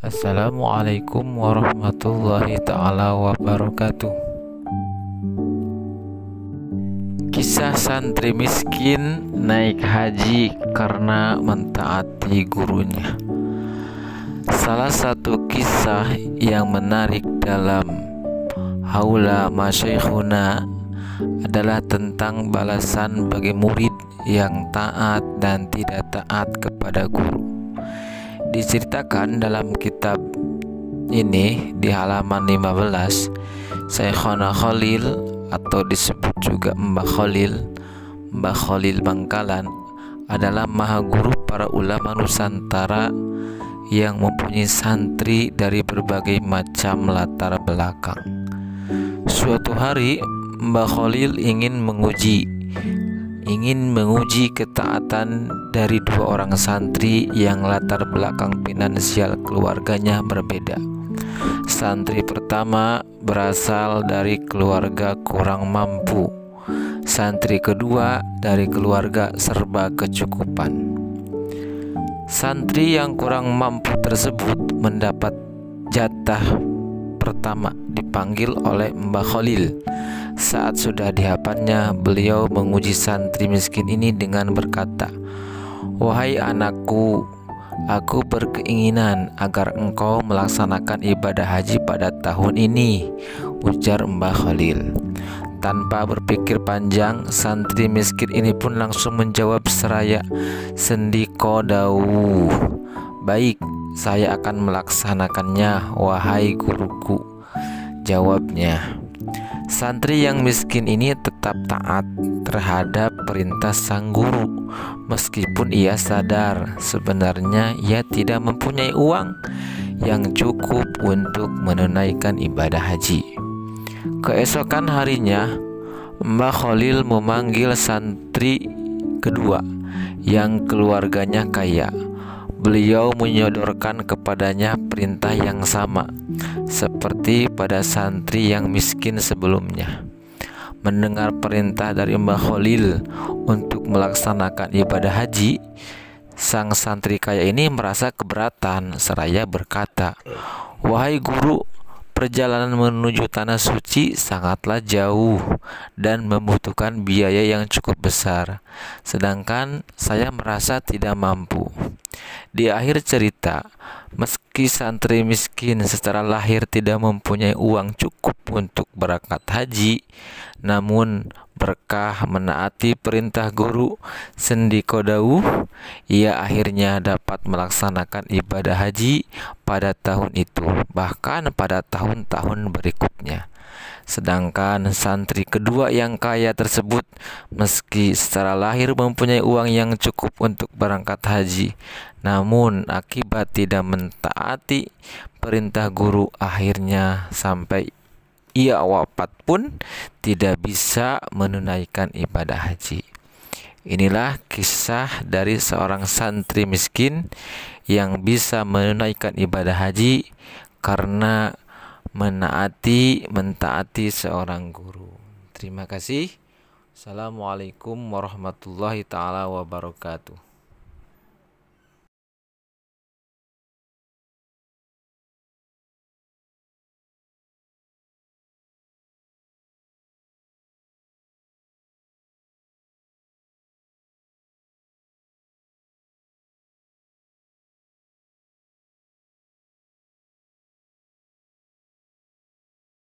Assalamualaikum warahmatullahi ta'ala wabarakatuh. Kisah santri miskin naik haji karena mentaati gurunya. Salah satu kisah yang menarik dalam Haula Masyaikhuna adalah tentang balasan bagi murid yang taat dan tidak taat kepada guru. Diceritakan dalam kitab ini di halaman 15, Syekhona Khalil atau disebut juga Mbah Khalil Bangkalan adalah maha guru para ulama Nusantara yang mempunyai santri dari berbagai macam latar belakang. Suatu hari Mbah Khalil ingin menguji ketaatan dari dua orang santri yang latar belakang finansial keluarganya berbeda. Santri pertama berasal dari keluarga kurang mampu. Santri kedua dari keluarga serba kecukupan. Santri yang kurang mampu tersebut mendapat jatah pertama dipanggil oleh Mbah Khalil. Saat sudah di hadapannya, beliau menguji santri miskin ini dengan berkata, "Wahai anakku, aku berkeinginan agar engkau melaksanakan ibadah haji pada tahun ini," ujar Mbah Khalil. Tanpa berpikir panjang, santri miskin ini pun langsung menjawab seraya sendiko dawuh, "Baik, saya akan melaksanakannya, wahai guruku," jawabnya. Santri yang miskin ini tetap taat terhadap perintah sang guru, meskipun ia sadar sebenarnya ia tidak mempunyai uang yang cukup untuk menunaikan ibadah haji. Keesokan harinya, Mbah Khalil memanggil santri kedua yang keluarganya kaya. Beliau menyodorkan kepadanya perintah yang sama seperti pada santri yang miskin sebelumnya. Mendengar perintah dari Mbah Khalil untuk melaksanakan ibadah haji, sang santri kaya ini merasa keberatan seraya berkata, "Wahai guru, perjalanan menuju tanah suci sangatlah jauh dan membutuhkan biaya yang cukup besar, sedangkan saya merasa tidak mampu." Di akhir cerita, meski santri miskin secara lahir tidak mempunyai uang cukup untuk berangkat haji, namun berkah menaati perintah guru sendiko dawuh, ia akhirnya dapat melaksanakan ibadah haji pada tahun itu, bahkan pada tahun-tahun berikutnya. Sedangkan santri kedua yang kaya tersebut, meski secara lahir mempunyai uang yang cukup untuk berangkat haji, namun akibat tidak mentaati perintah guru, akhirnya sampai ia wafat pun tidak bisa menunaikan ibadah haji. Inilah kisah dari seorang santri miskin yang bisa menunaikan ibadah haji karena mentaati seorang guru. Terima kasih. Assalamualaikum warahmatullahi ta'ala wabarakatuh.